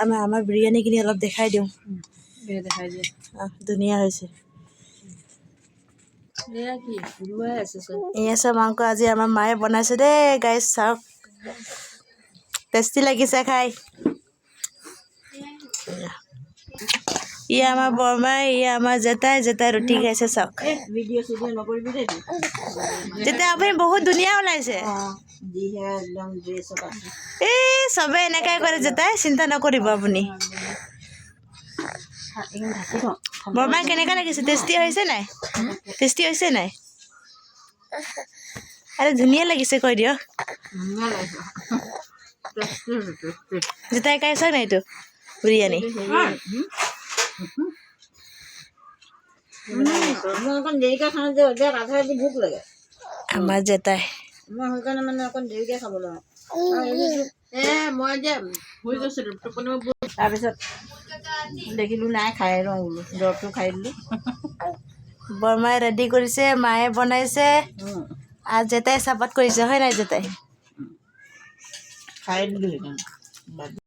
আমাৰ বিৰিয়ানীখিনি অলপ দেখাই দিওঁ। ধুনীয়া হৈছে। এয়া চব মাংস আজি আমাৰ মায়ে বনাইছে দেই গাইছ, চাওক টেষ্টি লাগিছে খাই। ইয়া আমাৰ বৰমাই, ইয়া আমাৰ জেঠাই ৰুটি খাইছে চাওক। যেতিয়া আপুনি বহুত ধুনীয়া ওলাইছে। এই চবে এনেকাই কৰে জেঠাই, চিন্তা নকৰিব আপুনি। বৰমাই কেনেকুৱা লাগিছে? টেষ্টি হৈছে নাই? টেষ্টি হৈছে নাই? আৰে ধুনীয়া লাগিছে কৈ দিয়ক। জেঠাই খাই চাওক না এইটো বিৰিয়ানী। আমাৰ জেঠাই তাৰপিছত দেখিলোঁ নাই, খাই লওঁ বোলো, দৰৱটো খাই দিলোঁ। বৰমাই ৰেডি কৰিছে, মায়ে বনাইছে আৰু জেঠাই চাপৰ্ট কৰিছে, হয় নাই জেঠাই? খাই দিলোঁ সেইকাৰণে।